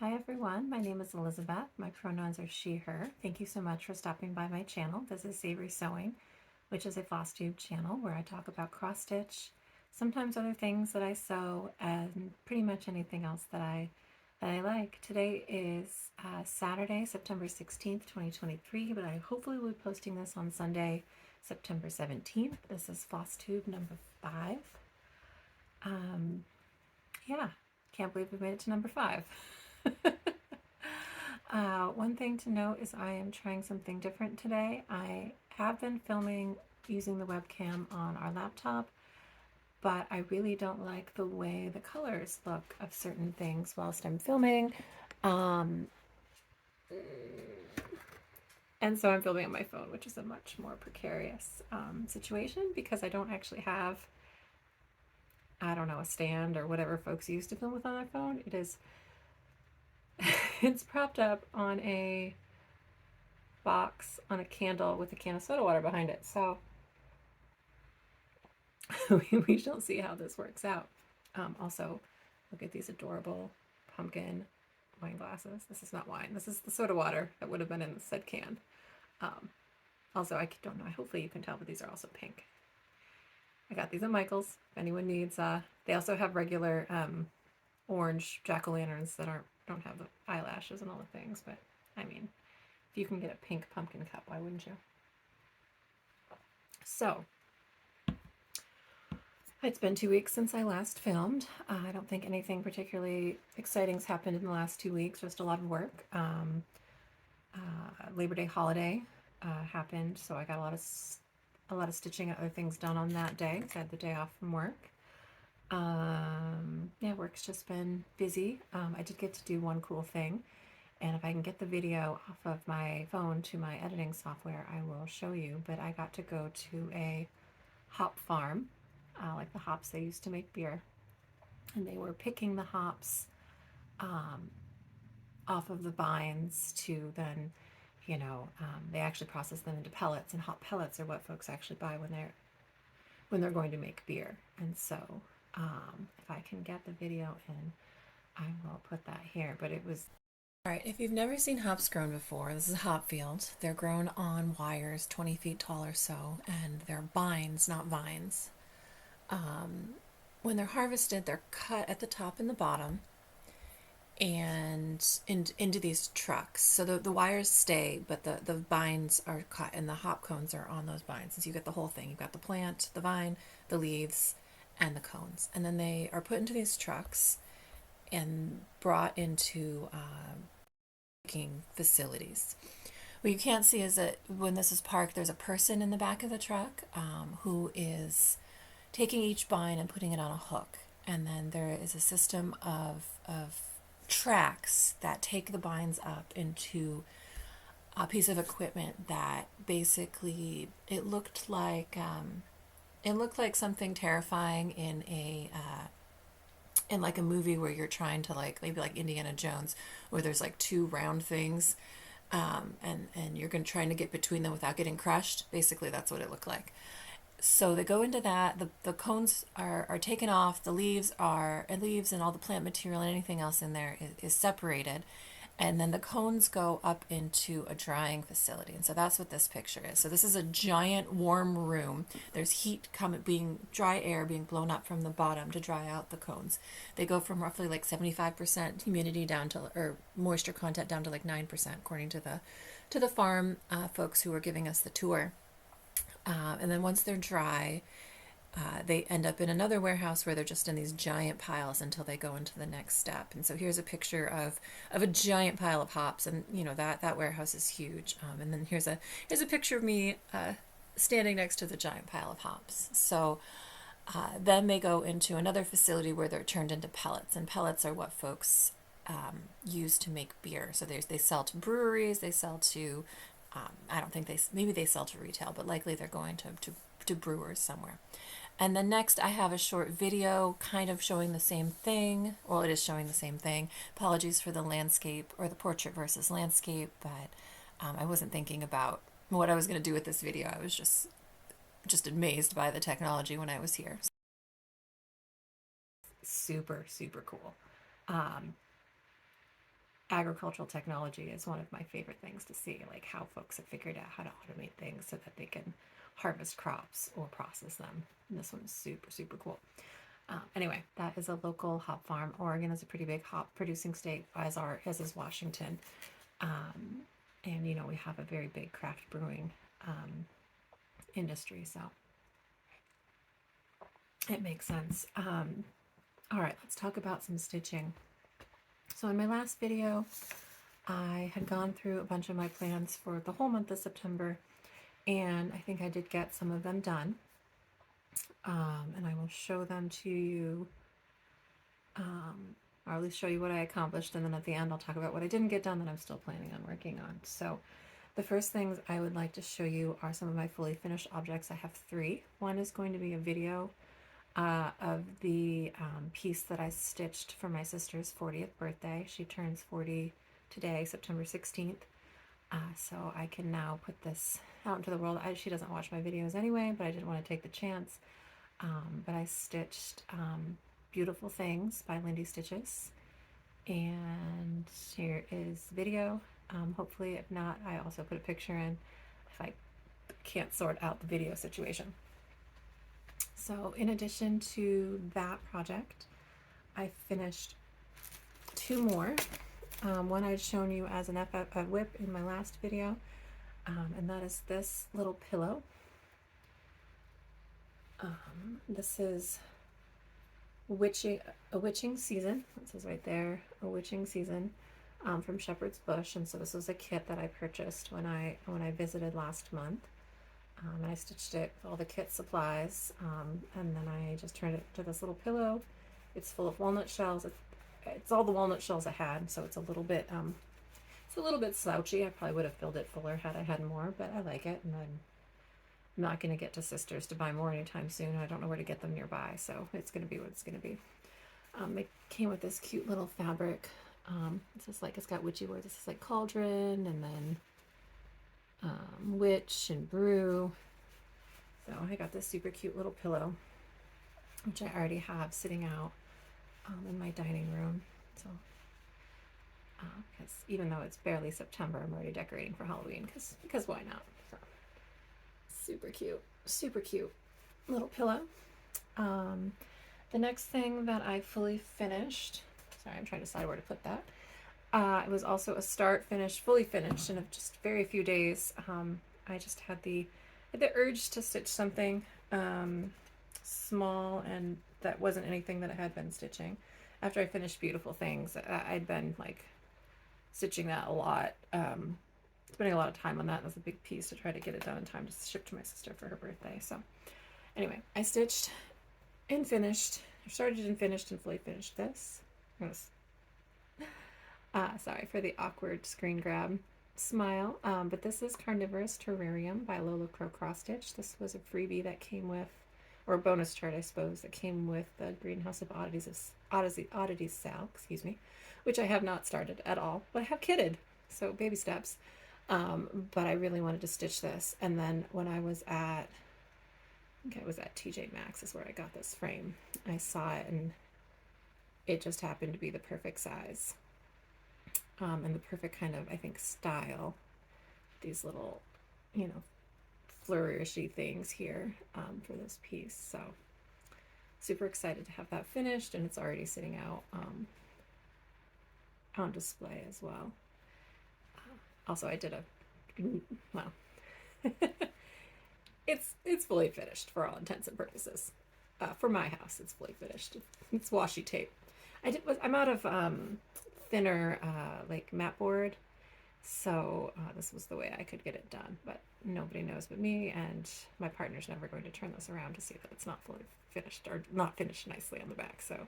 Hi everyone, my name is Elizabeth. My pronouns are she, her. Thank you so much for stopping by my channel. This is Savory Sewing, which is a Flosstube channel where I talk about cross stitch, sometimes other things that I sew, and pretty much anything else that I like. Today is Saturday, September 16th, 2023, but I hopefully will be posting this on Sunday, September 17th. This is Flosstube number 5. Yeah, can't believe we made it to number 5. One thing to note is I am trying something different today. I have been filming using the webcam on our laptop, but I really don't like the way the colors look of certain things whilst I'm filming. And so I'm filming on my phone, which is a much more precarious situation because I don't actually have, I don't know, a stand or whatever folks use to film with on their phone. It is it's propped up on a box on a candle with a can of soda water behind it. So we shall see how this works out. Also, look at these adorable pumpkin wine glasses. This is not wine. This is the soda water that would have been in the said can. Also, I don't know. Hopefully you can tell, but these are also pink. I got these at Michael's. If anyone needs, they also have regular orange jack-o'-lanterns that don't have the eyelashes and all the things. But I mean, if you can get a pink pumpkin cup, why wouldn't you? So it's been 2 weeks since I last filmed. I don't think anything particularly exciting's happened in the last 2 weeks, just a lot of work. Labor Day holiday happened, so I got a lot of stitching and other things done on that day. I had the day off from work. Yeah, work's just been busy. I did get to do one cool thing, and if I can get the video off of my phone to my editing software, I will show you. But I got to go to a hop farm, like the hops they used to make beer, and they were picking the hops off of the vines to then, they actually process them into pellets, and hop pellets are what folks actually buy when they're going to make beer. And so if I can get the video in, I will put that here. But it was all right. If you've never seen hops grown before, this is a hop field. They're grown on wires 20 feet tall or so, and they're bines, not vines. When they're harvested, they're cut at the top and the bottom and into these trucks. So the wires stay, but the vines are cut and the hop cones are on those vines. And so you get the whole thing. You've got the plant, the vine, the leaves, and the cones. And then they are put into these trucks and brought into picking facilities. What you can't see is that when this is parked, there's a person in the back of the truck who is taking each vine and putting it on a hook. And then there is a system of tracks that take the vines up into a piece of equipment that basically it looked like something terrifying in like a movie where you're trying to maybe like Indiana Jones, where there's like two round things and you're trying to get between them without getting crushed. Basically that's what it looked like. So they go into that, the cones are taken off, the leaves and all the plant material and anything else in there is separated, and then the cones go up into a drying facility. And so that's what this picture is. So this is a giant warm room. There's heat dry air being blown up from the bottom to dry out the cones. They go from roughly like 75% humidity down to, or moisture content down to like 9%, according to the farm folks who were giving us the tour. And then once they're dry, they end up in another warehouse where they're just in these giant piles until they go into the next step. And so here's a picture of a giant pile of hops, and that warehouse is huge. And then here's a picture of me standing next to the giant pile of hops. So then they go into another facility where they're turned into pellets, and pellets are what folks use to make beer. So they sell to breweries, they sell to I don't think maybe they sell to retail, but likely they're going to brewers somewhere. And then next I have a short video kind of showing the same thing. Well, it is showing the same thing. Apologies for the landscape or the portrait versus landscape, but I wasn't thinking about what I was going to do with this video. I was just amazed by the technology when I was here. Super, super cool. agricultural technology is one of my favorite things to see, like how folks have figured out how to automate things so that they can harvest crops or process them. And this one is super, super cool. Anyway, that is a local hop farm. Oregon is a pretty big hop producing state, as is Washington. And you know, we have a very big craft brewing industry, so it makes sense. All right, let's talk about some stitching. So in my last video, I had gone through a bunch of my plans for the whole month of September, and I think I did get some of them done. And I will show them to you, or at least show you what I accomplished, and then at the end I'll talk about what I didn't get done that I'm still planning on working on. So the first things I would like to show you are some of my fully finished objects. I have 3. One is going to be a video of the piece that I stitched for my sister's 40th birthday. She turns 40 today, September 16th. So I can now put this out into the world. She doesn't watch my videos anyway, but I didn't want to take the chance. But I stitched Beautiful Things by Lindy Stitches. And here is video. Hopefully, if not, I also put a picture in if I can't sort out the video situation. So in addition to that project, I finished 2 more. One I'd shown you as a whip in my last video, and that is this little pillow. This is a witching season. It says right there, a witching season, from Shepherd's Bush. And so this was a kit that I purchased when I visited last month. And I stitched it with all the kit supplies, and then I just turned it to this little pillow. It's full of walnut shells. It's all the walnut shells I had, so it's a little bit slouchy. I probably would have filled it fuller had I had more, but I like it, and I'm not going to get to Sisters to buy more anytime soon. I don't know where to get them nearby, so it's going to be what it's going to be. It came with this cute little fabric. It's just like, it's got witchy words. This is like cauldron, and then witch and brew. So I got this super cute little pillow, which I already have sitting out in my dining room. So because even though it's barely September, I'm already decorating for Halloween because why not? So super cute little pillow. The next thing that I fully finished, sorry, I'm trying to decide where to put that. It was also a start, finish, fully finished in just very few days. I just had the urge to stitch something small, and that wasn't anything that I had been stitching. After I finished Beautiful Things, I'd been like stitching that a lot, spending a lot of time on that. It was a big piece to try to get it done in time to ship to my sister for her birthday. So anyway, I stitched and finished, started and finished and fully finished this. Sorry for the awkward screen grab smile, but this is Carnivorous Terrarium by Lola CrossStitch. This was a freebie that came with, or a bonus chart, I suppose, that came with the Greenhouse of Oddities sale, which I have not started at all, but I have kitted, so baby steps. But I really wanted to stitch this, and then when I was at, I think I was at TJ Maxx is where I got this frame. I saw it, and it just happened to be the perfect size. And the perfect kind of, I think, style. These little, flourishy things here for this piece. So super excited to have that finished, and it's already sitting out on display as well. Also, I did it's fully finished for all intents and purposes. For my house, it's fully finished. It's washi tape. I'm out of thinner like mat board, so this was the way I could get it done, but nobody knows but me, and my partner's never going to turn this around to see that it's not fully finished or not finished nicely on the back. So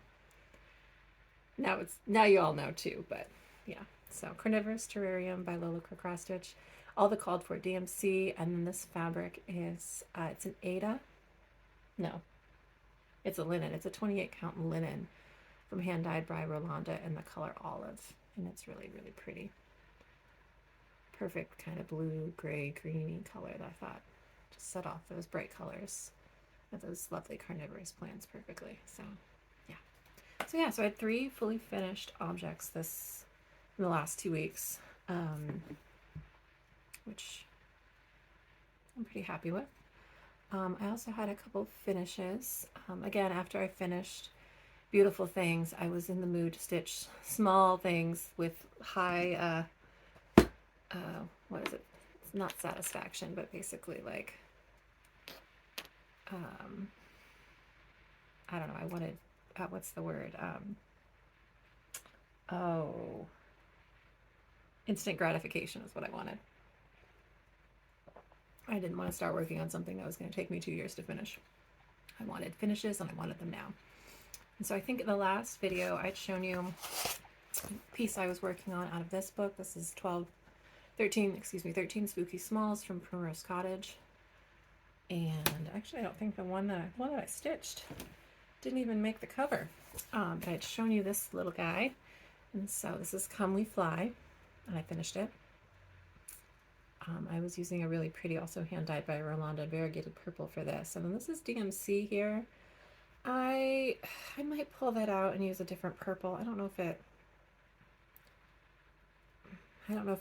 now you all know too, but yeah. So Carnivorous Terrarium by Lola CrossStitch, all the called for DMC, and then this fabric is it's an Ada, no, it's a linen. It's a 28 count linen from Hand Dyed by Rolanda in the color olive, and it's really, really pretty. Perfect kind of blue, gray, greeny color that I thought just set off those bright colors of those lovely carnivorous plants perfectly. So yeah, so I had 3 fully finished objects this in the last 2 weeks, which I'm pretty happy with. I also had a couple finishes. Again, after I finished Beautiful Things, I was in the mood to stitch small things with high, what is it? It's not satisfaction, but basically like, I don't know, I wanted, what's the word? Instant gratification is what I wanted. I didn't want to start working on something that was going to take me 2 years to finish. I wanted finishes and I wanted them now. And so I think in the last video I'd shown you a piece I was working on out of this book. This is 13 Spooky Smalls from Primrose Cottage. And actually I don't think the one that I stitched didn't even make the cover. But I'd shown you this little guy. And so this is Come We Fly, and I finished it. I was using a really pretty, also hand-dyed by Rolanda, variegated purple for this. And then this is DMC here. I might pull that out and use a different purple. I don't know if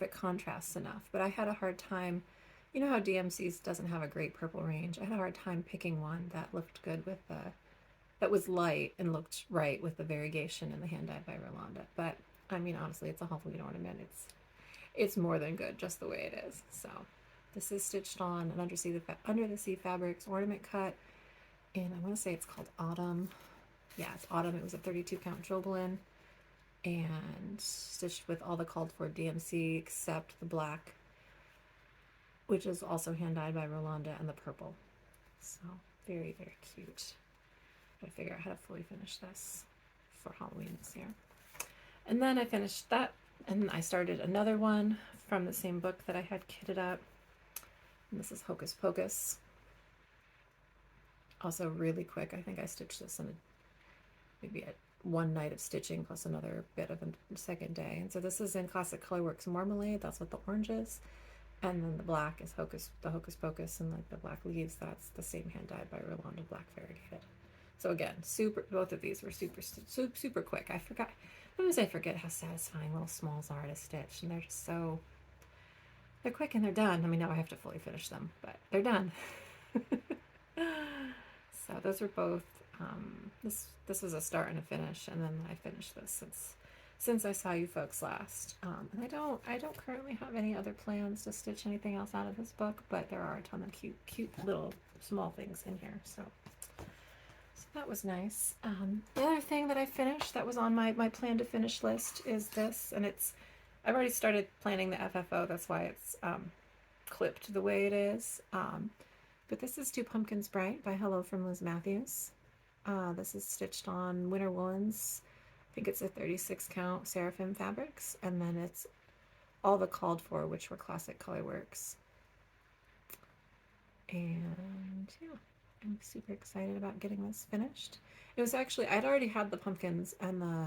it contrasts enough, but I had a hard time. You know how DMC's doesn't have a great purple range. I had a hard time picking one that looked good with that was light and looked right with the variegation and the hand-dyed by Rolanda. But I mean, honestly, it's a Halloween ornament. It's more than good just the way it is. So this is stitched on an Under the Sea Fabrics ornament cut, and I want to say it's called Autumn. Yeah, it's Autumn. It was a 32 count Jobelin, and stitched with all the called for DMC except the black, which is also hand dyed by Rolanda, and the purple. So very, very cute. Gotta figure out how to fully finish this for Halloween this year. And then I finished that, and I started another one from the same book that I had kitted up. And this is Hocus Pocus. Also really quick. I think I stitched this in maybe one night of stitching plus another bit of a second day. And so this is in Classic Colorworks Marmalade. That's what the orange is. And then the black is the Hocus Pocus, and like the black leaves, that's the same hand dyed by Rolanda, black variegated. So again, both of these were super quick. Sometimes I forget how satisfying little smalls are to stitch, and they're just they're quick and they're done. I mean, now I have to fully finish them, but they're done. So those were both, this was a start and a finish, and then I finished this since I saw you folks last. And I don't currently have any other plans to stitch anything else out of this book, but there are a ton of cute little small things in here, so that was nice. The other thing that I finished that was on my plan to finish list is this, and I've already started planning the FFO, that's why it's clipped the way it is. But this is Two Pumpkins Bright by Hello from Liz Mathews. This is stitched on Winter Woolens. I think it's a 36 count Seraphim fabrics, and then it's all the called for, which were Classic Colorworks. And yeah, I'm super excited about getting this finished. It was actually, I'd already had the pumpkins and the,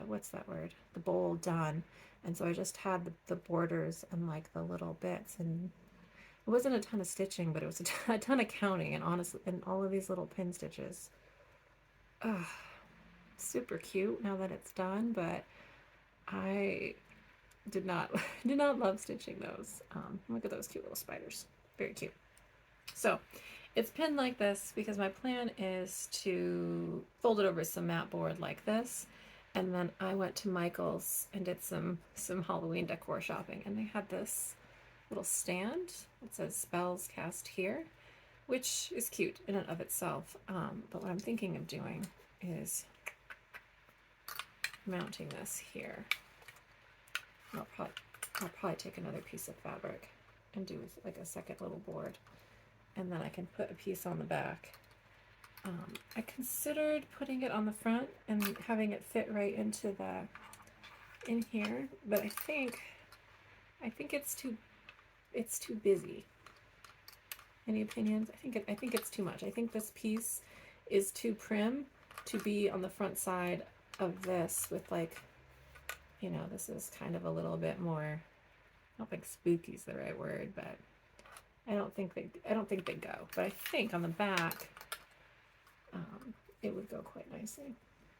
what's that word? The bowl done. And so I just had the borders and like the little bits, and it wasn't a ton of stitching, but it was a ton of counting, and honestly, and all of these little pin stitches. Super cute now that it's done, but I did not love stitching those. Look at those cute little spiders. Very cute. So it's pinned like this because my plan is to fold it over some mat board like this. And then I went to Michael's and did some Halloween decor shopping, and they had this little stand that says Spells Cast Here, which is cute in and of itself. But what I'm thinking of doing is mounting this here. I'll probably take another piece of fabric and do like a second little board, and then I can put a piece on the back. I considered putting it on the front and having it fit right into in here, but I think it's too busy. Any opinions? I think it's too much. I think this piece is too prim to be on the front side of this with, like, you know, this is kind of a little bit more, I don't think spooky is the right word, but I don't think they go. But I think on the back, it would go quite nicely.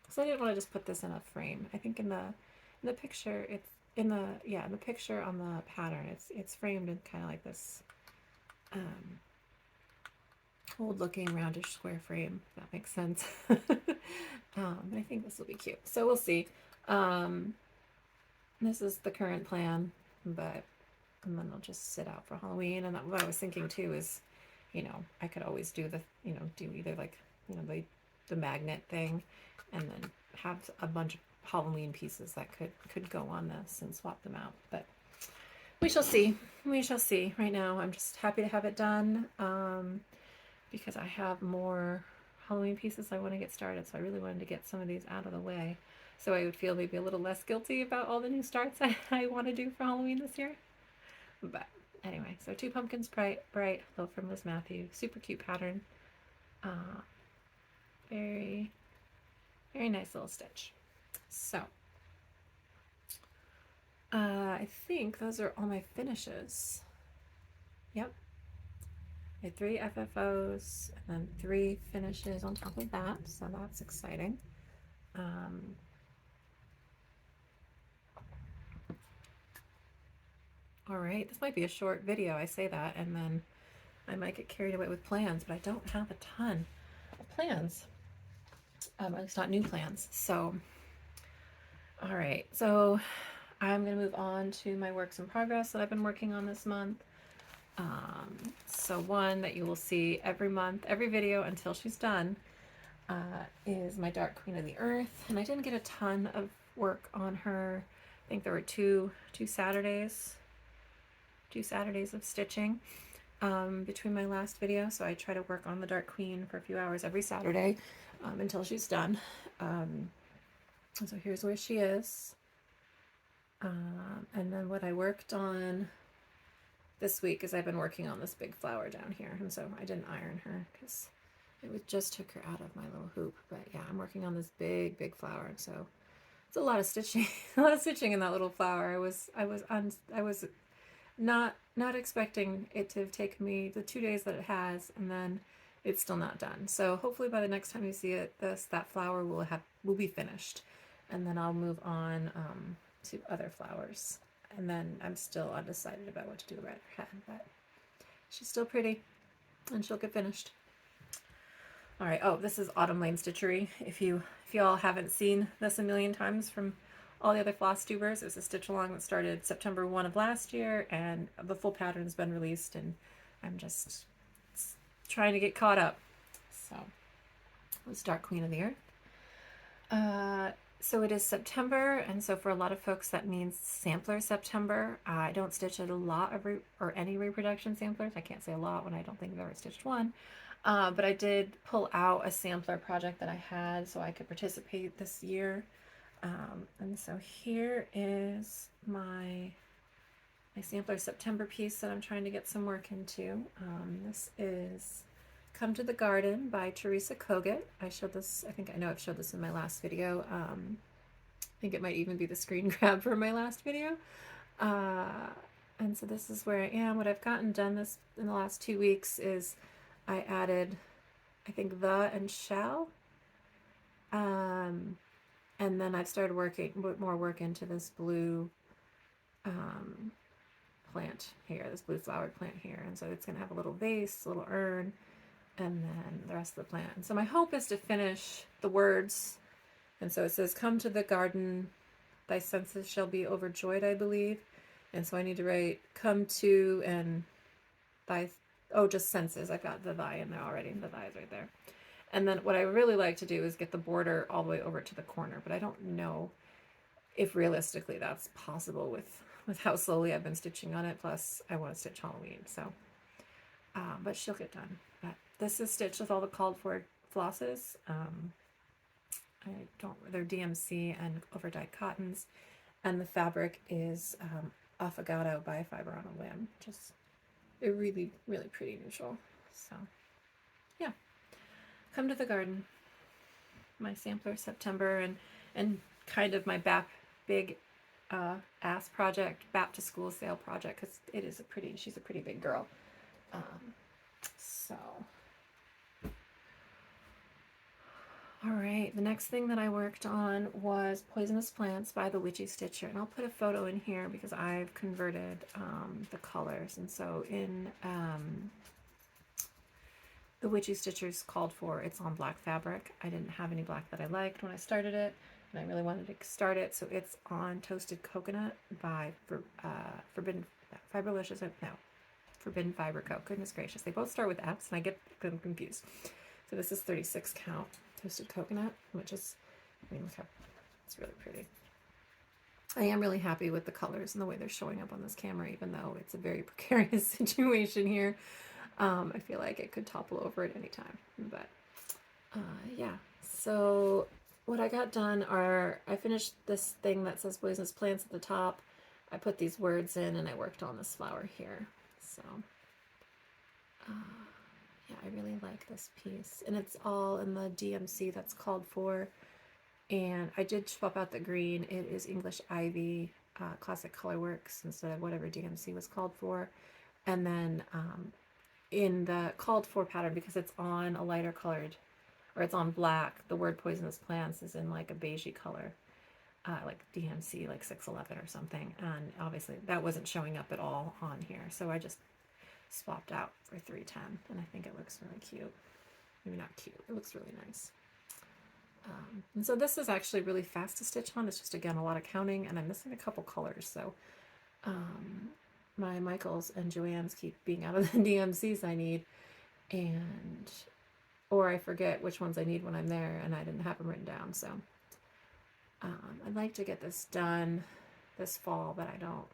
So I didn't want to just put this in a frame. I think in the picture, it's in the picture on the pattern, it's framed in kind of like this old looking roundish square frame, if that makes sense. But I think this will be cute. So we'll see. This is the current plan, but and then I'll just sit out for Halloween. And what I was thinking too is, you know, I could always do the, you know, do either like, you know, the magnet thing, and then have a bunch of Halloween pieces that could go on this and swap them out. But we shall see. We shall see. Right now, I'm just happy to have it done, because I have more Halloween pieces I want to get started. So I really wanted to get some of these out of the way, so I would feel maybe a little less guilty about all the new starts I want to do for Halloween this year. But anyway, so 2 pumpkins, bright, though, from Miss Mathews. Super cute pattern. Very, very nice little stitch. So I think those are all my finishes. Yep. I had 3 FFOs and then 3 finishes on top of that, so that's exciting. All right, this might be a short video. I say that, and then I might get carried away with plans, but I don't have a ton of plans. At least not new plans. So, all right. So I'm going to move on to my works in progress that I've been working on this month. So one that you will see every month, every video until she's done, is my Dark Queen of the Earth. And I didn't get a ton of work on her. I think there were two Saturdays of stitching between my last video. So I try to work on the Dark Queen for a few hours every Saturday until she's done. So here's where she is. And then what I worked on this week is I've been working on this big flower down here, and so I didn't iron her because it just took her out of my little hoop. But yeah, I'm working on this big flower, so it's a lot of stitching, a lot of stitching in that little flower. I was not expecting it to have taken me the 2 days that it has, and then it's still not done. So hopefully by the next time you see it, that flower will be finished, and then I'll move on to other flowers. And then I'm still undecided about what to do around her head, but she's still pretty, and she'll get finished. All right. Oh, this is Autumn Lane Stitchery. If you all haven't seen this a million times from all the other Flosstubers, it was a stitch along that started September 1 of last year, and the full pattern's been released, and I'm just trying to get caught up. So let's start Queen of the Earth. So it is September, and so for a lot of folks that means sampler September. I don't stitch a lot of any reproduction samplers. I can't say a lot when I don't think I've ever stitched one. But I did pull out a sampler project that I had so I could participate this year. And so here is my sampler September piece that I'm trying to get some work into. This is Come to the Garden by Teresa Kogut. I showed this, I know I've showed this in my last video. I think it might even be the screen grab for my last video. And so this is where I am. What I've gotten done this in the last 2 weeks is I added, I think, the and shall. And then I've started put more work into this blue plant here, this blue flowered plant here. And so it's going to have a little vase, a little urn, and then the rest of the plant. And so my hope is to finish the words. And so it says, come to the garden, thy senses shall be overjoyed, I believe. And so I need to write come to and thy, just senses. I've got the thy in there already. The thy is right there. And then what I really like to do is get the border all the way over to the corner, but I don't know if realistically that's possible with how slowly I've been stitching on it. Plus I want to stitch Halloween. So, but she'll get done. But this is stitched with all the called for flosses. They're DMC and over dyed cottons, and the fabric is Affogato by Fiber on a Whim, which is a really, really pretty neutral. So yeah, come to the garden, my sampler September, and kind of my big ass project, BAP to school sale project, because she's a pretty big girl. So All right, the next thing that I worked on was Poisonous Plants by the Witchy Stitcher, and I'll put a photo in here because I've converted the colors. And so in the Witchy Stitcher's called for, it's on black fabric. I didn't have any black that I liked when I started it, and I really wanted to start it, so it's on Toasted Coconut by Forbidden Fiberlicious. No, Forbidden Fiber Co. Goodness gracious, they both start with F's, and I get them confused. So this is 36 count Toasted Coconut, which is, I mean, look how, it's really pretty. I am really happy with the colors and the way they're showing up on this camera, even though it's a very precarious situation here. I feel like it could topple over at any time, but yeah. So what I got done are, I finished this thing that says Poisonous Plants at the top. I put these words in and I worked on this flower here. So yeah, I really like this piece, and it's all in the DMC that's called for. And I did swap out the green. It is English Ivy, Classic Colorworks instead of whatever DMC was called for. And then in the called for pattern, because it's on a lighter colored, or it's on black, the word Poisonous Plants is in like a beigey color, like DMC, like 611 or something. And obviously that wasn't showing up at all on here, so I just swapped out for 310, and I think it looks really cute. Maybe not cute, it looks really nice. And so this is actually really fast to stitch on. It's just, again, a lot of counting, and I'm missing a couple colors, so my Michaels and Joann's keep being out of the DMCs I need, and or I forget which ones I need when I'm there, and I didn't have them written down. So I'd like to get this done this fall, but I don't.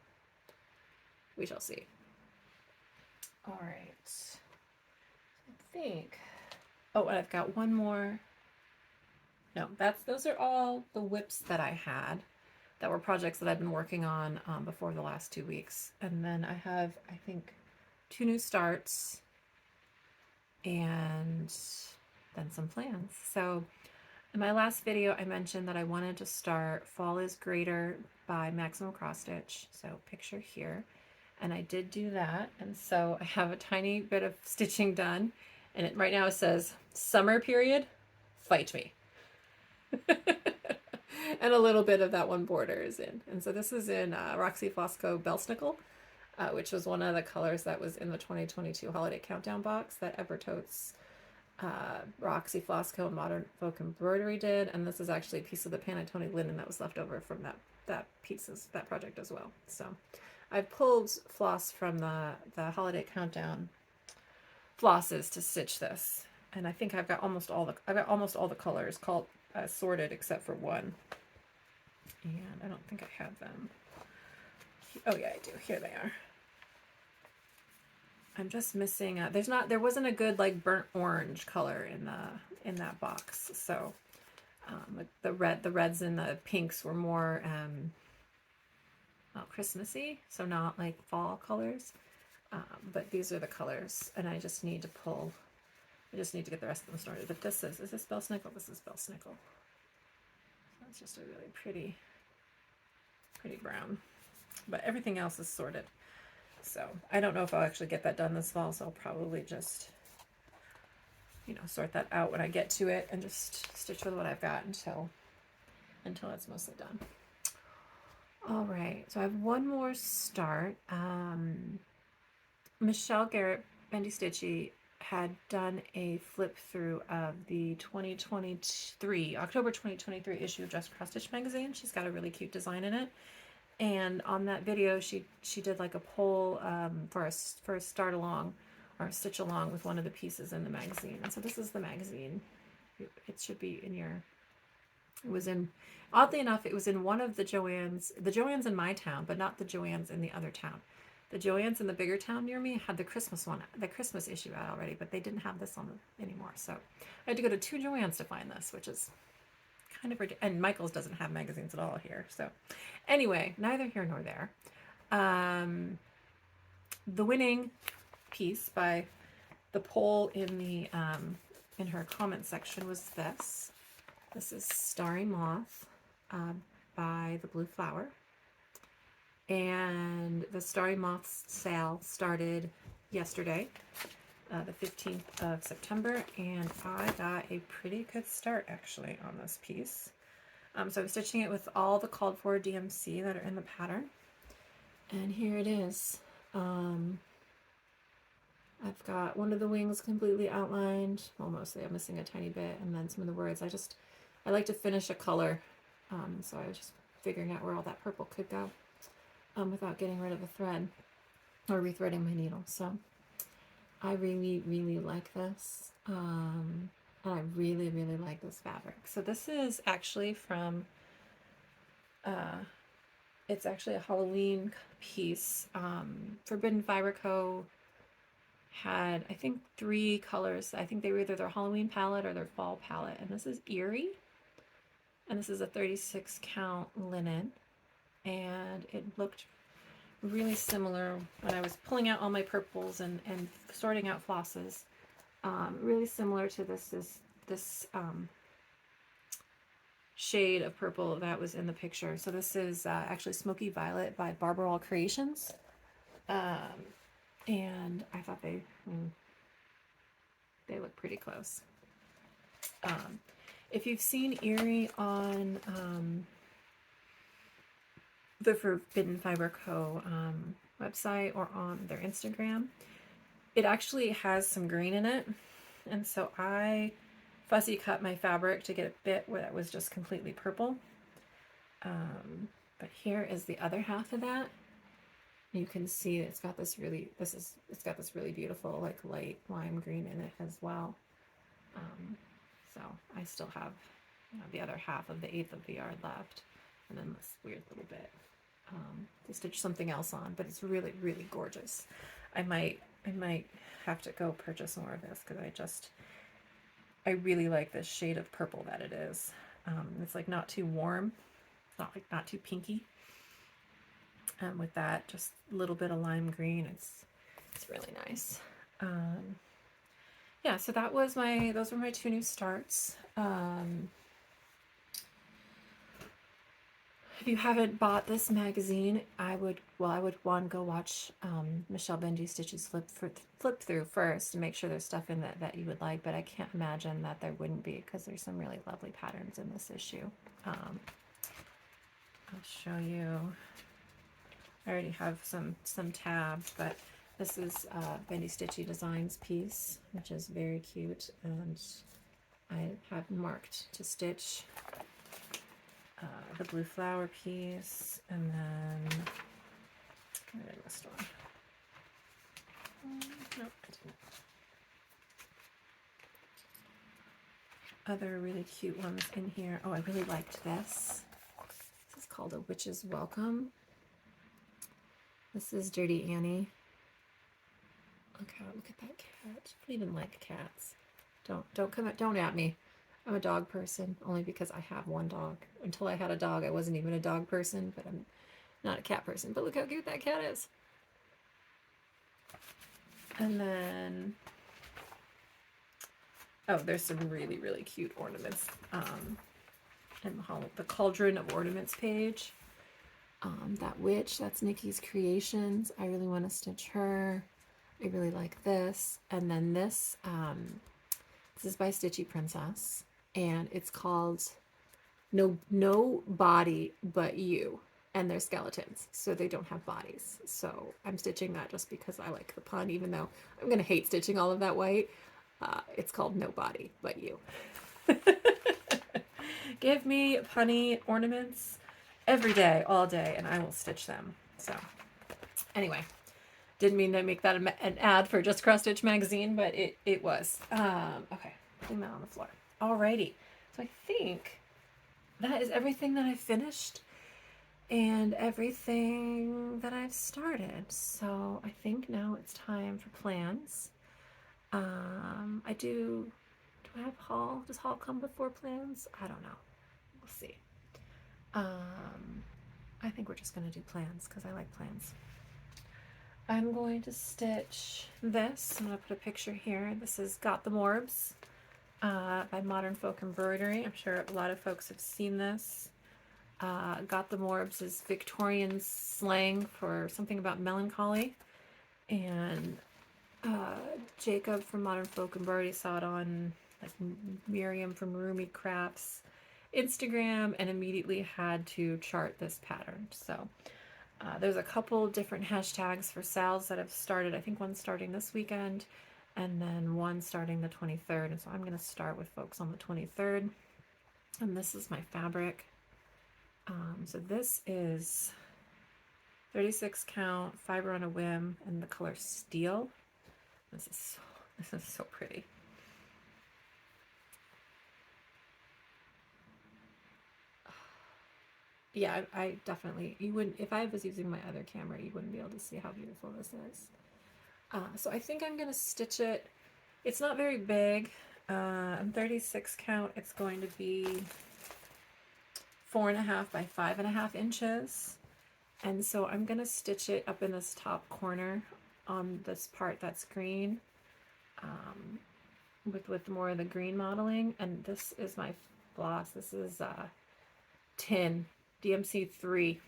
We shall see. All right. I think. Oh, and I've got one more. No, those are all the whips that I had that were projects that I've been working on before the last 2 weeks. And then I have, I think, 2 new starts and then some plans. So in my last video, I mentioned that I wanted to start Fall is Greater by Maximum CrossStitch. So picture here. And I did do that. And so I have a tiny bit of stitching done. And right now it says, summer period, fight me. And a little bit of that one border is in. And so this is in Roxy Flosco Belsnickel, which was one of the colors that was in the 2022 Holiday Countdown box that Evertotes, Roxy Flosco and Modern Folk Embroidery did. And this is actually a piece of the Panettone linen that was left over from that project as well. So I pulled floss from the Holiday Countdown flosses to stitch this. And I think I've got almost all the colors sorted except for one. And I don't think I have them. Oh yeah, I do. Here they are. I'm just missing. There wasn't a good like burnt orange color in that box. So the reds and the pinks were more Christmassy, so not like fall colors. But these are the colors, and I just need to get the rest of them started. But is this Belsnickel? This is Belsnickel. It's just a really pretty brown. But everything else is sorted. So I don't know if I'll actually get that done this fall, so I'll probably just, sort that out when I get to it and just stitch with what I've got until it's mostly done. All right, so I have one more start. Michelle Garrett, Bendy Stitchy, had done a flip through of the October 2023 issue of Just CrossStitch magazine. She's got a really cute design in it. And on that video, she did like a poll for a start along or a stitch along with one of the pieces in the magazine. And so this is the magazine. It should be in your. It was in, oddly enough, it was in one of the Joann's in my town, but not the Joann's in the other town. The Joann's in the bigger town near me had the Christmas issue out already, but they didn't have this on anymore. So I had to go to 2 Joann's to find this, which is kind of ridiculous. And Michael's doesn't have magazines at all here. So anyway, neither here nor there. The winning piece by the poll in her comment section was this. This is Starry Moth by the Blue Flower. And the Starry Moth sale started yesterday. the 15th of September, and I got a pretty good start actually on this piece. So I'm stitching it with all the called for DMC that are in the pattern, and here it is. I've got one of the wings completely outlined, well, mostly I'm missing a tiny bit, and then some of the words. I like to finish a color, so I was just figuring out where all that purple could go without getting rid of a thread or rethreading my needle. So I really, really like this. And I really, really like this fabric. So this is actually from, it's actually a Halloween piece. Forbidden Fiber Co. had, I think, 3 colors. I think they were either their Halloween palette or their fall palette. And this is Eerie. And this is a 36 count linen. And it looked really similar when I was pulling out all my purples and sorting out flosses. Really similar to this shade of purple that was in the picture. So this is actually Smoky Violet by Barbarol Creations. And I thought they look pretty close. If you've seen Eerie on the Forbidden Fiber Co. Website or on their Instagram, it actually has some green in it, and so I fussy cut my fabric to get a bit where that was just completely purple. But here is the other half of that. You can see it's got this really beautiful like light lime green in it as well. So I still have, you know, the other half of the 1/8 of the yard left, and then this weird little bit to stitch something else on. But it's really, really gorgeous. I might have to go purchase more of this because I really like this shade of purple that it is. It's like not too warm, not too pinky. With that just a little bit of lime green, it's really nice. Yeah, so those were my 2 new starts. If you haven't bought this magazine, I would one, go watch Michelle Benji Stitches flip through first and make sure there's stuff in that you would like, but I can't imagine that there wouldn't be, because there's some really lovely patterns in this issue. I'll show you. I already have some tabs, but this is Bendy Stitchy Designs piece, which is very cute, and I have marked to stitch the blue flower piece, and then where did I list one? Nope, I didn't. Other really cute ones in here. Oh, I really liked this. This is called A Witch's Welcome. This is Dirty Annie. Look at that cat. I don't even like cats. Don't at me. I'm a dog person only because I have one dog. Until I had a dog, I wasn't even a dog person, but I'm not a cat person. But look how cute that cat is. And then, oh, there's some really, really cute ornaments in the Cauldron of Ornaments page. That witch, that's Nikki's Creations. I really want to stitch her. I really like this. And then this is by Stitchy Princess, and it's called No Body But You. And they're skeletons, so they don't have bodies. So I'm stitching that just because I like the pun, even though I'm going to hate stitching all of that white. It's called No Body But You. Give me punny ornaments every day, all day, and I will stitch them. So anyway, didn't mean to make that an ad for Just CrossStitch magazine, but it was. Okay, putting that on the floor. Alrighty, so I think that is everything that I finished and everything that I've started. So I think now it's time for plans. Do I have haul? Does haul come before plans? I don't know. We'll see. I think we're just going to do plans because I like plans. I'm going to stitch this. I'm going to put a picture here. This is Got the Morbs by Modern Folk Embroidery. I'm sure a lot of folks have seen this. Got the Morbs is Victorian slang for something about melancholy. And Jacob from Modern Folk and Birdie saw it on like Miriam from Roomy Crafts Instagram and immediately had to chart this pattern. So there's a couple different hashtags for sales that have started. I think one's starting this weekend and then one starting the 23rd. And so I'm going to start with folks on the 23rd. And this is my fabric. So this is 36 count, fiber on a whim, and the color steel. This is so pretty. Yeah, I definitely, you wouldn't, if I was using my other camera, you wouldn't be able to see how beautiful this is. So I think I'm going to stitch it. It's not very big. I'm 36 count. It's going to be 4.5 by 5.5 inches. And so I'm going to stitch it up in this top corner on this part that's green, with more of the green modeling. And this is my floss. This is tin. DMC 3,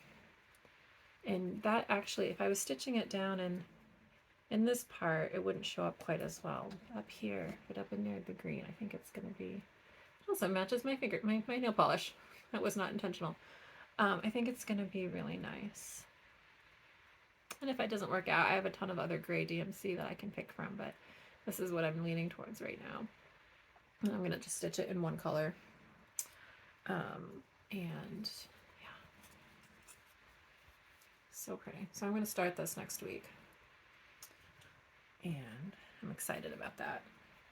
and that actually, if I was stitching it down in this part, it wouldn't show up quite as well up here, but up in near the green, I think it's going to be, it also matches my finger, my nail polish. That was not intentional. I think it's going to be really nice. And if it doesn't work out, I have a ton of other gray DMC that I can pick from, but this is what I'm leaning towards right now. And I'm going to just stitch it in one color. And so pretty. So I'm going to start this next week. And I'm excited about that.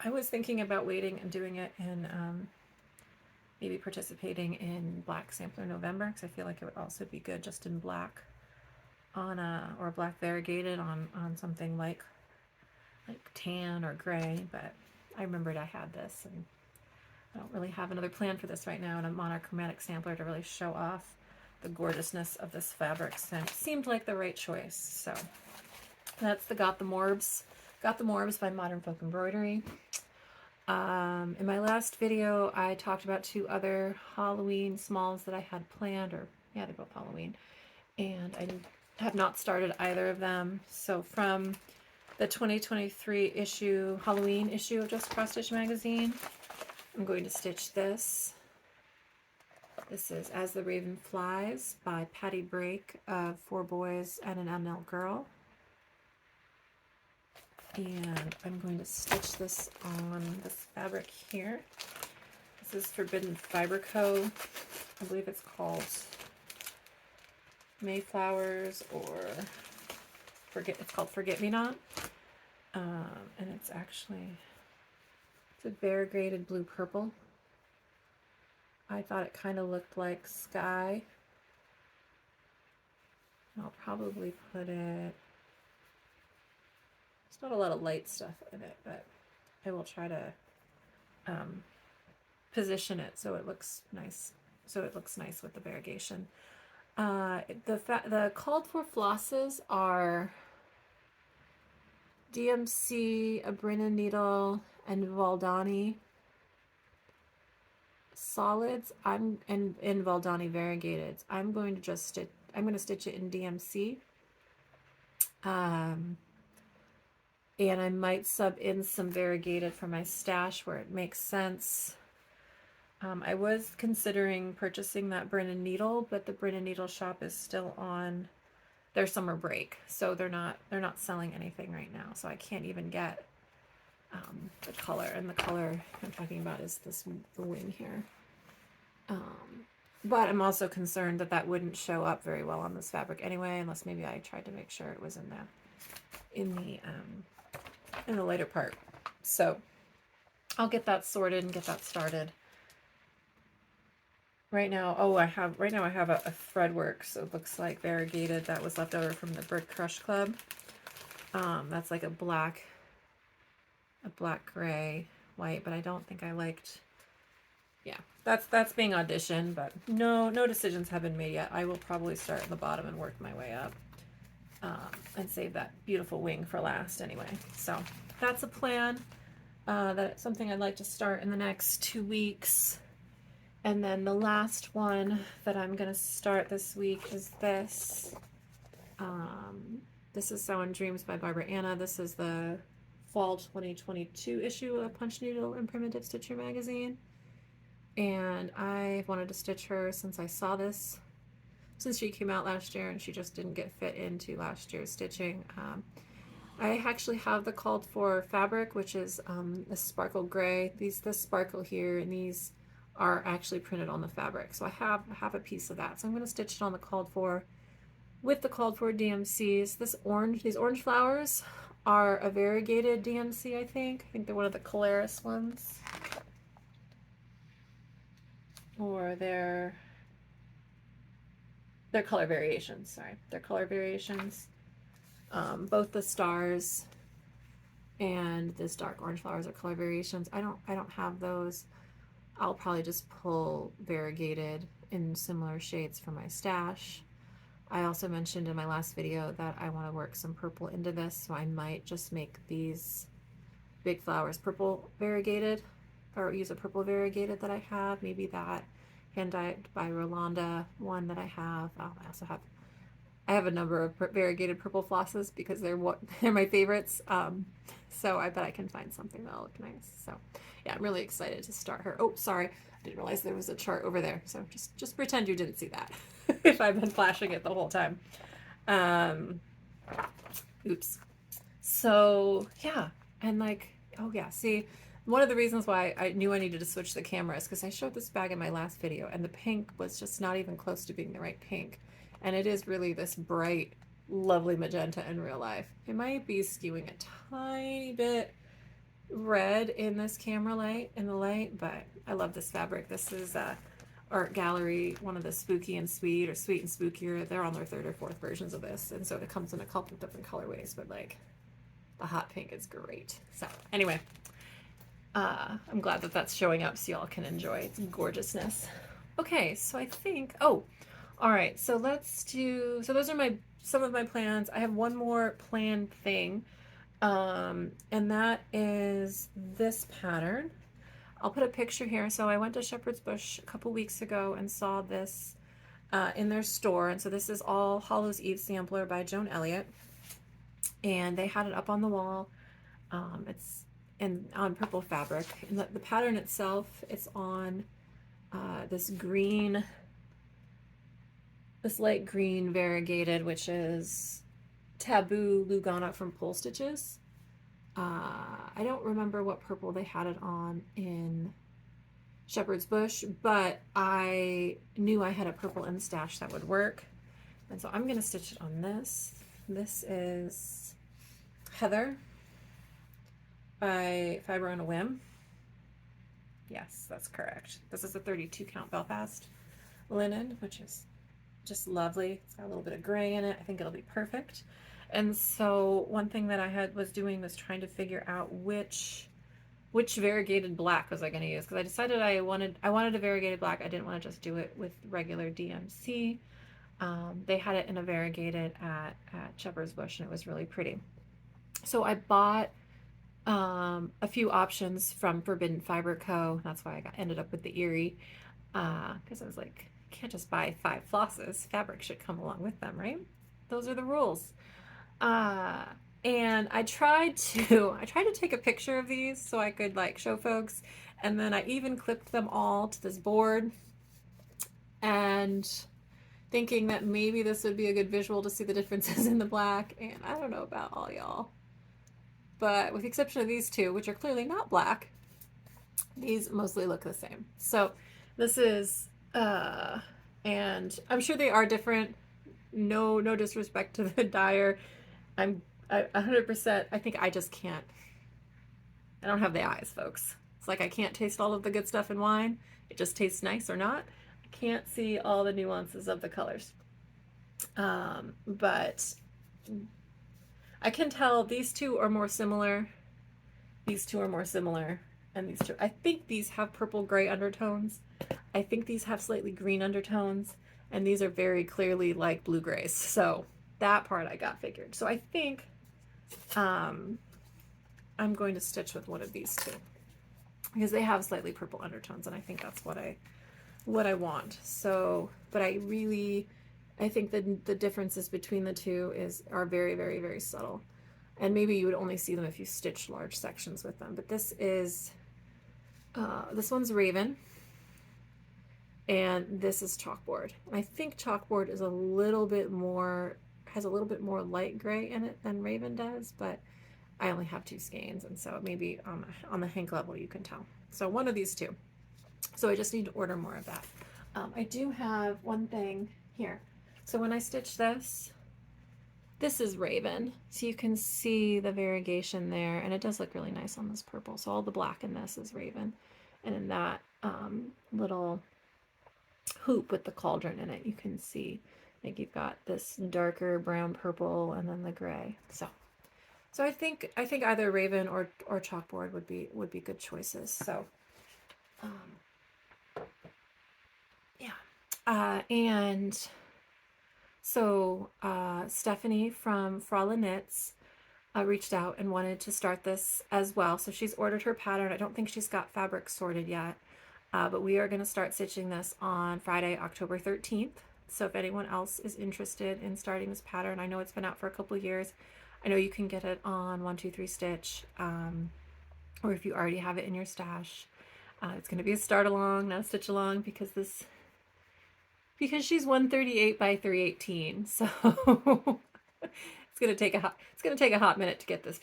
I was thinking about waiting and doing it in maybe participating in Black Sampler November, because I feel like it would also be good just in black on or black variegated on something like tan or gray. But I remembered I had this, and I don't really have another plan for this right now, and a monochromatic sampler to really show off the gorgeousness of this fabric, so it seemed like the right choice. So that's the Got the Morbs by Modern Folk Embroidery. In my last video, I talked about 2 other Halloween smalls that I had planned, or yeah, they're both Halloween, and I have not started either of them. So from the 2023 issue, Halloween issue of Just CrossStitch magazine, I'm going to stitch this. This is As the Raven Flies by Patty Brake of 4 Boys and an ML Girl. And I'm going to stitch this on this fabric here. This is Forbidden Fiber Co. I believe it's called Mayflowers, or it's called Forget Me Not. And it's a variegated blue purple. I thought it kind of looked like sky. I'll probably put it, there's not a lot of light stuff in it, but I will try to position it so it looks nice. So it looks nice with the variegation. The called for flosses are DMC, a Brennan needle, and Valdani solids. In Valdani variegated. I'm going to stitch it in DMC. And I might sub in some variegated for my stash where it makes sense. I was considering purchasing that Brennan needle, but the Brennan needle shop is still on their summer break, so they're not selling anything right now. So I can't even get the color, and the color I'm talking about is the wing here. But I'm also concerned that wouldn't show up very well on this fabric anyway, unless maybe I tried to make sure it was in the lighter part. So I'll get that sorted and get that started. Right now, I have a threadwork, so it looks like variegated that was left over from the Bird Crush Club. That's like a black gray white, but I don't think I liked. Yeah, that's being auditioned, but no decisions have been made yet. I will probably start at the bottom and work my way up, and save that beautiful wing for last anyway. So that's a plan. That's something I'd like to start in the next 2 weeks. And then the last one that I'm going to start this week is this. This is Sewing Dreams by Barbara Anna. This is the fall 2022 issue of Punch Needle and Primitive Stitcher magazine. And I wanted to stitch her since I saw this, since she came out last year and she just didn't get fit into last year's stitching. I actually have the called for fabric, which is a sparkle gray. This sparkle here, and these are actually printed on the fabric. So I have a piece of that. So I'm going to stitch it on the called for with the called for DMCs. These orange flowers are a variegated DMC, I think. I think they're one of the Colaris ones. Or they're color variations, sorry. They're color variations. Both the stars and this dark orange flowers are color variations. I don't have those. I'll probably just pull variegated in similar shades for my stash. I also mentioned in my last video that I want to work some purple into this, so I might just make these big flowers purple variegated, or use a purple variegated that I have. Maybe that hand dyed by Rolanda one that I have. I have a number of variegated purple flosses because they're my favorites. So I bet I can find something that'll look nice. So yeah, I'm really excited to start her. Oh, sorry, I didn't realize there was a chart over there. So just pretend you didn't see that if I've been flashing it the whole time. Oops. So yeah, and like, oh yeah, see, one of the reasons why I knew I needed to switch the camera is because I showed this bag in my last video and the pink was just not even close to being the right pink. And it is really this bright, lovely magenta in real life. It might be skewing a tiny bit red in this camera light, in the light, but I love this fabric. This is Art Gallery, one of the Spooky and Sweet, or Sweet and Spookier. They're on their 3rd or 4th versions of this, and so it comes in a couple different colorways, but like the hot pink is great. So anyway, I'm glad that that's showing up so y'all can enjoy its gorgeousness. Okay, so I think, oh, all right, so let's do, so those are some of my plans. I have one more planned thing, and that is this pattern. I'll put a picture here. So I went to Shepherd's Bush a couple weeks ago and saw this in their store. And so this is all Hallows Eve sampler by Joan Elliott. And they had it up on the wall. It's on purple fabric. And the pattern itself, it's on this light green variegated, which is Taboo Lugana from Pole Stitches. I don't remember what purple they had it on in Shepherd's Bush, but I knew I had a purple in stash that would work. And so I'm going to stitch it on this. This is Heather by Fiber on a Whim. Yes, that's correct. This is a 32 count Belfast linen, which is just lovely. It's got a little bit of gray in it. I think it'll be perfect. And so one thing that I was doing was trying to figure out which variegated black was I going to use, because I decided I wanted a variegated black. I didn't want to just do it with regular DMC. They had it in a variegated at Shepherd's Bush, and it was really pretty. So I bought a few options from Forbidden Fiber Co. That's why I ended up with the Erie, because I was like, I can't just buy 5 flosses. Fabric should come along with them, right? Those are the rules. And I tried to take a picture of these so I could like show folks, and then I even clipped them all to this board, and thinking that maybe this would be a good visual to see the differences in the black. And I don't know about all y'all, but with the exception of these two, which are clearly not black, these mostly look the same. So this is and I'm sure they are different. No disrespect to the dyer. I 100%, I think I just can't, I don't have the eyes, folks. It's like I can't taste all of the good stuff in wine. It just tastes nice or not. I can't see all the nuances of the colors. But I can tell these two are more similar. These two are more similar. And these two, I think these have purple gray undertones. I think these have slightly green undertones. And these are very clearly like blue grays. So that part I got figured. So I think I'm going to stitch with one of these two, because they have slightly purple undertones, and I think that's what I want. So, but I think that the differences between the two are very, very, very subtle. And maybe you would only see them if you stitch large sections with them. But this one's Raven, and this is Chalkboard. And I think Chalkboard is has a little bit more light gray in it than Raven does, but I only have 2 skeins, and so maybe on the Hank level you can tell. So one of these two. So I just need to order more of that. I do have one thing here. So when I stitch this is Raven. So you can see the variegation there, and it does look really nice on this purple. So all the black in this is Raven. And in that little hoop with the cauldron in it, you can see like you've got this darker brown purple and then the gray. So I think either Raven or Chalkboard would be good choices. So yeah. And so Stephanie from Frala Knits reached out and wanted to start this as well. So she's ordered her pattern. I don't think she's got fabric sorted yet, but we are going to start stitching this on Friday, October 13th. So if anyone else is interested in starting this pattern, I know it's been out for a couple of years. I know you can get it on 1-2-3 Stitch, or if you already have it in your stash. It's going to be a start along, not a stitch along, because she's 138 by 318. So it's going to take a hot minute to get this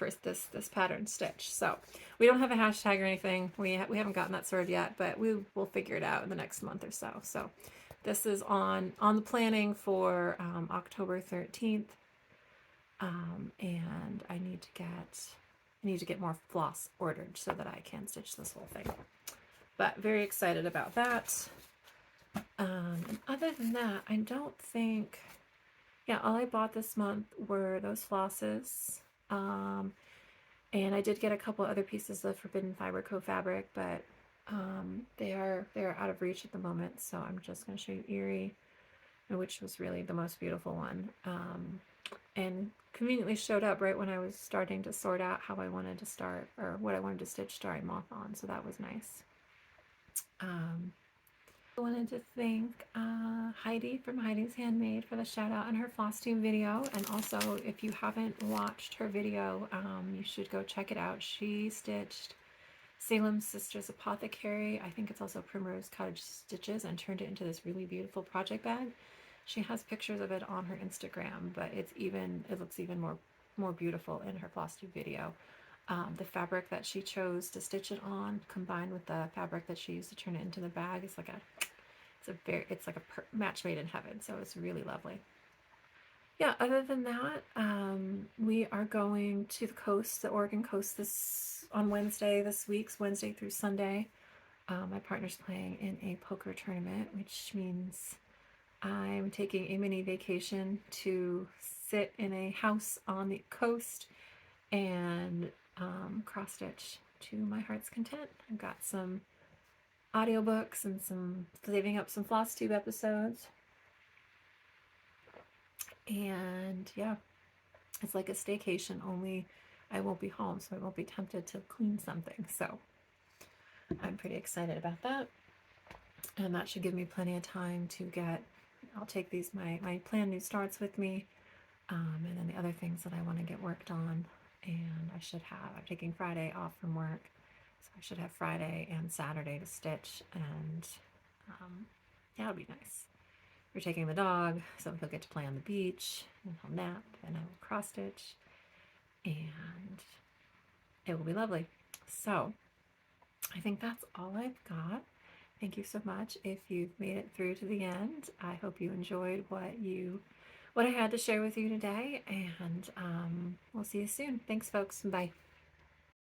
pattern stitched. So we don't have a hashtag or anything. We haven't gotten that sorted yet, but we'll figure it out in the next month or so. So this is on the planning for October 13th. And I need to get more floss ordered so that I can stitch this whole thing. But very excited about that. And other than that, I don't think, all I bought this month were those flosses. And I did get a couple other pieces of Forbidden Fiber Co fabric, but they are out of reach at the moment. So I'm just going to show you Eerie, which was really the most beautiful one. And conveniently showed up right when I was starting to sort out how I wanted to start, or what I wanted to stitch Starry Moth on, so that was nice. I wanted to thank Heidi from Heidi's Handmade for the shout out on her Flosstube video, and also if you haven't watched her video, you should go check it out. She stitched Salem's Sisters Apothecary, I think it's also Primrose Cottage stitches, and turned it into this really beautiful project bag. She has pictures of it on her Instagram, but it looks even more beautiful in her Flosstube video. The fabric that she chose to stitch it on, combined with the fabric that she used to turn it into the bag, it's like a match made in heaven. So it's really lovely. Yeah. Other than that, we are going to the coast, the Oregon coast, on Wednesday. This week's Wednesday through Sunday. My partner's playing in a poker tournament, which means I'm taking a mini vacation to sit in a house on the coast and cross-stitch to my heart's content. I've got some audiobooks and saving up some Flosstube episodes. And yeah, it's like a staycation, only I won't be home, so I won't be tempted to clean something. So I'm pretty excited about that. And that should give me plenty of time to I'll take these, my plan new starts with me, and then the other things that I want to get worked on. And I'm taking Friday off from work, so I should have Friday and Saturday to stitch, and it'll be nice. We're taking the dog, so he'll get to play on the beach, and he'll nap, and I will cross stitch, and it will be lovely. So I think that's all I've got. Thank you so much if you've made it through to the end. I hope you enjoyed what I had to share with you today, and we'll see you soon. Thanks, folks. Bye.